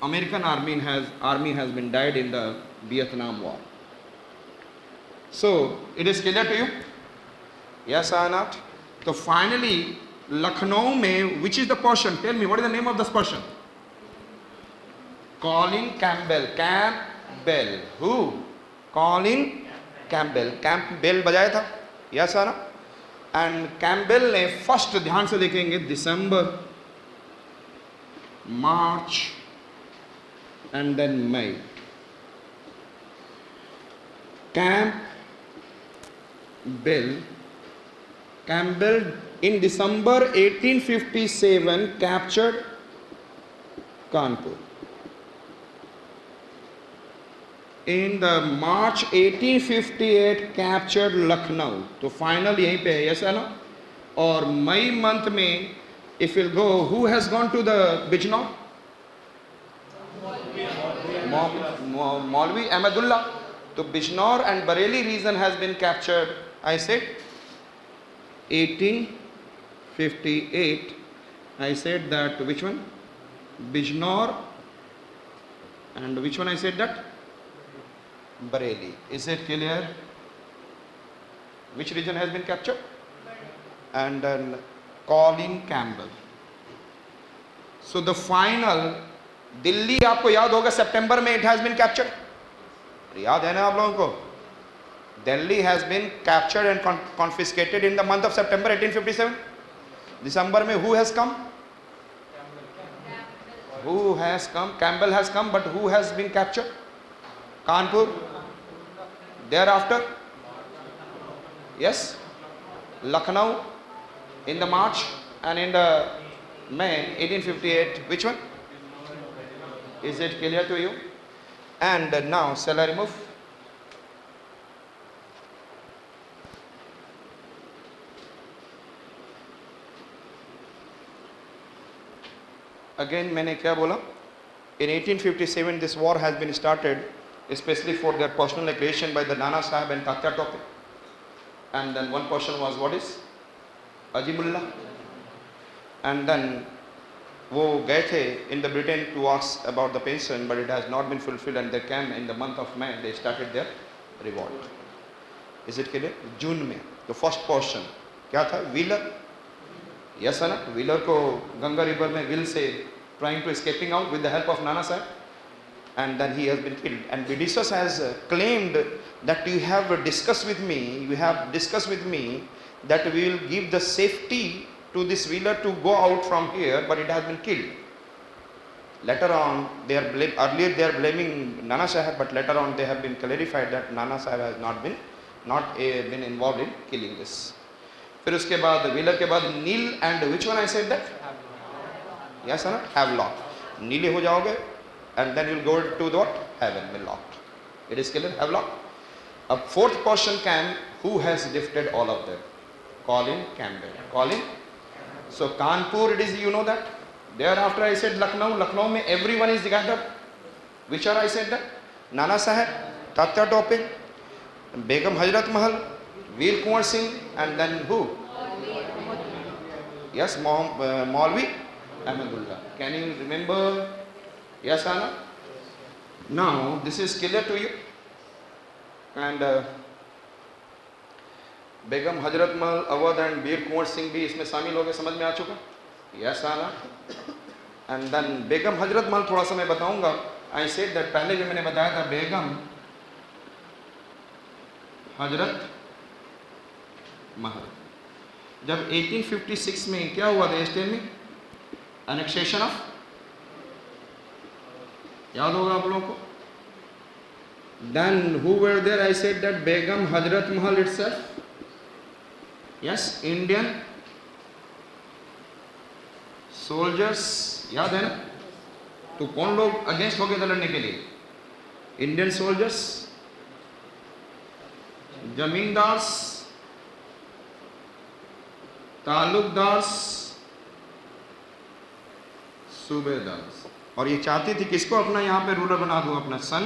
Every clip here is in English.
American army has been died in the Vietnam War. So it is clear to you? Yes or not? So finally, Lucknow में, which is the person? Tell me, what is the name of this person? Colin Campbell. Campbell. Who? Colin Campbell. Campbell बजाया था? Yes or no? And Campbell ने first, ध्यान से देखेंगे, December, March and then May. Campbell in December 1857 captured Kanpur. In the March 1858 captured Lucknow. तो final यहीं पे है, yes or no? और May month में, if you'll go, who has gone to the Bijnor? Maulvi Ahmadullah. So Bijnor and Bareilly region has been captured. I said 1858. I said that, which one? Bijnor. And which one I said that? Bareilly. Is it clear? Which region has been captured? And then Colin Campbell. So the final, Delhi आपको याद होगा सितंबर में it has been captured. याद है ना आप लोगों को? Delhi has been captured and confiscated in the month of September 1857. December में who has come? Who has come? Campbell has come, but who has been captured? Kanpur. Thereafter, yes, Lucknow in the March and in the May 1858. Which one? Is it clear to you? And now, shall I remove? Again, मैंने क्या बोला? In 1857, this war has been started, especially for their personal aggression by the Nana Sahib and Tatya Tope. And then one person was, what is? Ajimullah. And then वो गए थे in the Britain to ask about the pension, but it has not been fulfilled, and they came in the month of May. They started their revolt. Is it clear? जून में the first portion क्या था? Wheeler. Yes or not? Wheeler को Ganga river में will से trying to escaping out with the help of Nana Sahib, and then he has been killed. And Bridishers has claimed that you have discussed with me that we will give the safety to this Wheeler to go out from here, but it has been killed. Later on, earlier they are blaming Nana Sahib, but later on they have been clarified that Nana Sahib has not been involved in killing this. फिर उसके बाद Wheeler के बाद Neil and which one I said that? Yes or not? Havelock. नीले हो जाओगे, and then you will go to the what? Heaven, Millock. It is clear? Havelock. A fourth person came who has lifted all of them. Colin Campbell. Colin. So Kanpur, it is, you know that. Thereafter I said Lucknow. Lucknow में everyone is gathered. Which are I said that? Nana Sahib, Tatya Tope, Begum Hazrat Mahal, Veer Kunwar Singh, and then who? Yes, Maulvi Ahmadullah. Can you remember? Yes, Anna? Now, this is clear to you. And Begum Hazrat Mahal, Awadh and Veer Kunwar Singh भी इसमें शामिल हो गए, समझ में आ चुका? Yes, Anna? And then Begum Hazrat Mahal थोड़ा सा मैं बताऊंगा. I said that पहले जो मैंने बताया था Begum Hazrat Mahal. जब 1856 में क्या हुआ था इस टाइम में? Annexation of, याद होगा आप लोगों को? Then who were there? I said that Begum Hazrat Mahal itself. Yes, Indian soldiers, याद है ना? तो कौन लोग अगेंस्ट हो गए थे लड़ने के लिए? Indian soldiers, zamindars, taluqdars, subedars. और ये चाहती थी किसको अपना यहाँ पे रूलर बना दूं, अपना सन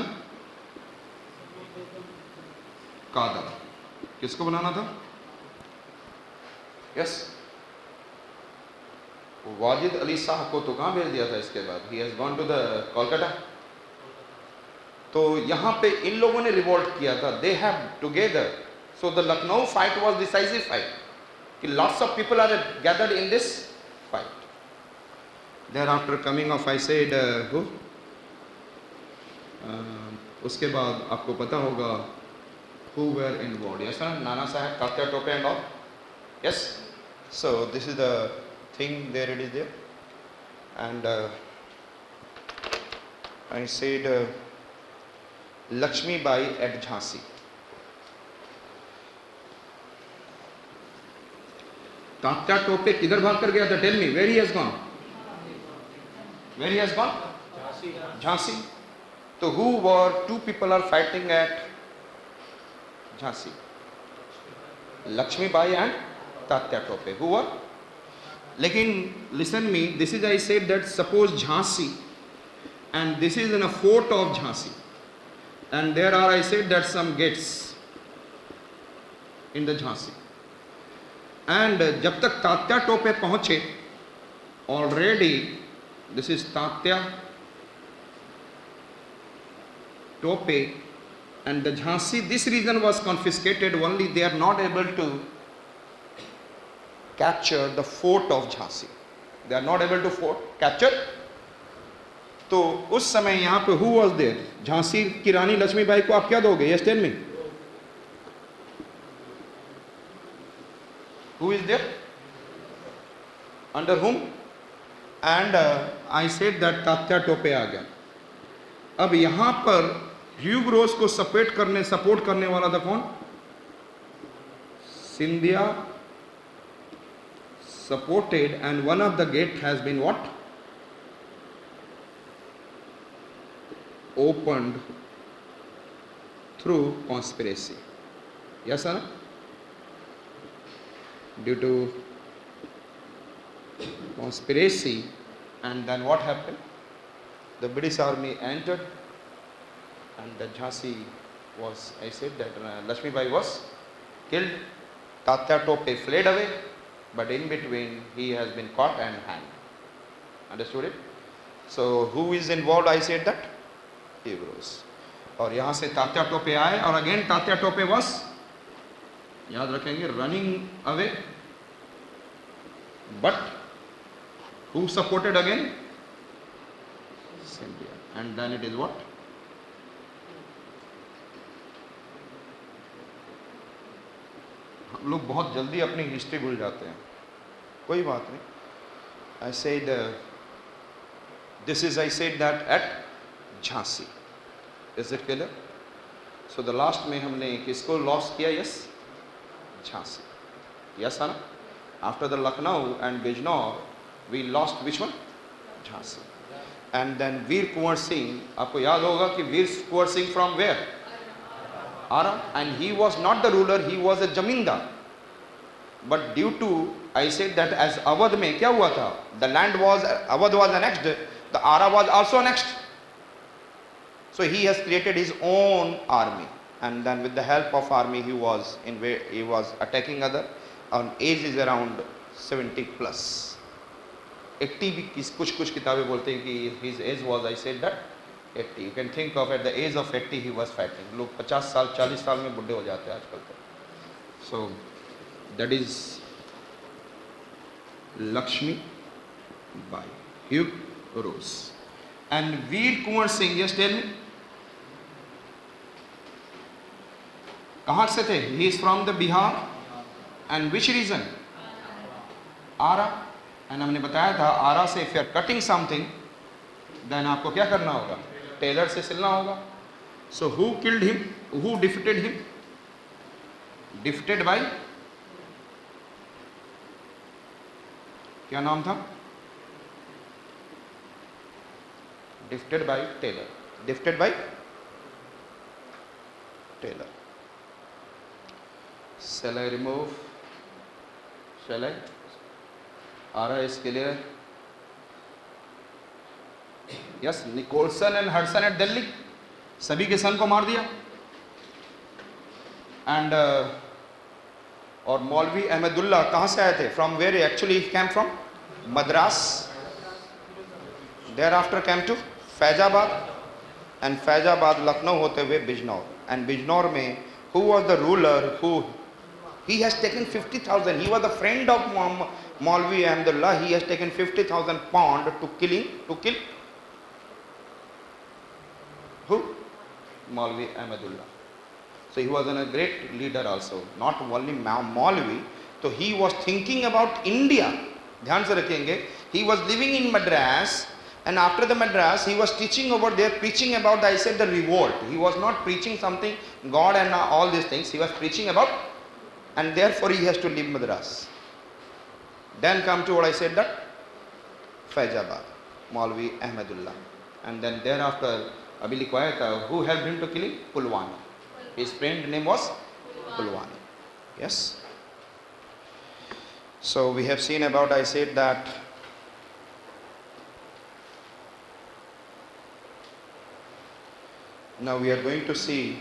कादर. किसको बनाना था? यस, वाजिद अली साहब को तो कहाँ भेज दिया था इसके बाद? He has gone to the Kolkata. तो यहाँ पे इन लोगों ने रिवोल्ट किया था, they have together. So the Lucknow fight was decisive fight, कि lots of people are gathered in this fight. Thereafter coming of I said who, उसके बाद आपको पता होगा who were involved. Yes sir, Nana Sahib, Tatya Tope and all. Yes. So this is the thing, there it is there. And I said Lakshmi Bai at Jhansi. Tatya Tope किधर भाग कर गया था? Tell me, where he has gone? Where he has gone? Jhansi. So who were two people are fighting at Jhansi? Lakshmi Bai and Tatya Tope. Who were? Lekin listen me, this is I said that suppose Jhansi, and this is in a fort of Jhansi, and there are I said that some gates in the Jhansi, and jab tak Tatya Tope पहुंचे, already this is Tatya Tope and the Jhansi, this region was confiscated, only they are not able to capture the fort of Jhansi. They are not able to capture. तो उस समय यहाँ पे who was there? Jhansi की रानी लक्ष्मीबाई को आप क्या दोगे? Yes, tell me. Who is there? Under whom? And I said that Tatya Tope आ गया. अब यहाँ पर ह्यूग रोज को सपोर्ट करने वाला था कौन? Scindia supported, and one of the gate has been what? Opened through conspiracy. Yes or no? Due to conspiracy, and then what happened? The British army entered, and the Jhansi was, I said that Lakshmi Bai was killed. Tatya Tope fled away, but in between he has been caught and hanged. Understood it? So who is involved? I said that Hebrews. और यहाँ से तात्या टोपे आए, और again Tatya Tope was, याद रखेंगे, running away, but who supported again? Scindia. And then it is what? हम लोग बहुत जल्दी अपनी हिस्ट्री भूल जाते हैं, कोई बात नहीं. I said this is, I said that at Jhansi. Is it clear? So the last में हमने किसको लॉस किया? Yes, Jhansi. Yes or no? After the Lucknow and Bijnor, we lost which one? Jhansi. And then Veer Kunwar Singh, आपको याद होगा कि Veer Kunwar Singh from where? Ara. And he was not the ruler, he was a jamindar. But due to, I said that as Awadh में क्या हुआ था? The land was, Awadh was annexed, the Ara was also annexed. So he has created his own army, and then with the help of army he was attacking other. On age is around 70 plus. 80 भी कुछ किताबें बोलते हैं कि his age was, I said that 80. You can think of at the age of 80 he was fighting. लोग 50 साल 40 साल में बुढ़े हो जाते हैं आजकल तो. So that is Lakshmi Bai, Hugh Rose, and Veer Kunwar Singh. Just tell me, कहाँ से थे? He is from the Bihar, and which region? Ara. And हमने बताया था आरा से if you are cutting something, then आपको क्या करना होगा? टेलर से सिलना होगा. So who killed him? Who defeated him? Defeated by, क्या नाम था? Defeated by Taylor. Defeated by Taylor. Shall I remove? Shall I? Ara is clear. Yes, Nicholson and Hudson at Delhi, सभी के सन को मार दिया. And और मौलवी अहमदुल्ला कहाँ से आए थे? From where he actually came from? Madras. Thereafter came to Faizabad, and Faizabad Lucknow hote hue Bijnor. And Bijnor mein who was the ruler who he has taken 50,000. He was the friend of Maulvi Ahmadullah. He has taken 50,000 pound to kill who? Maulvi Ahmadullah. So he was a great leader also, not only Maulvi. So he was thinking about India. ध्यान से रखेंगे. He was living in Madras, and after the Madras he was teaching over there, preaching about I said the revolt. He was not preaching something God and all these things. He was preaching about, and therefore he has to leave Madras. Then come to what I said, that Faizabad, Maulvi Ahmadullah, and then thereafter Abhi लिखवाया था, who helped him to kill him? Pulwani. His friend name was Pulwani. Yes. So we have seen about, I said that now we are going to see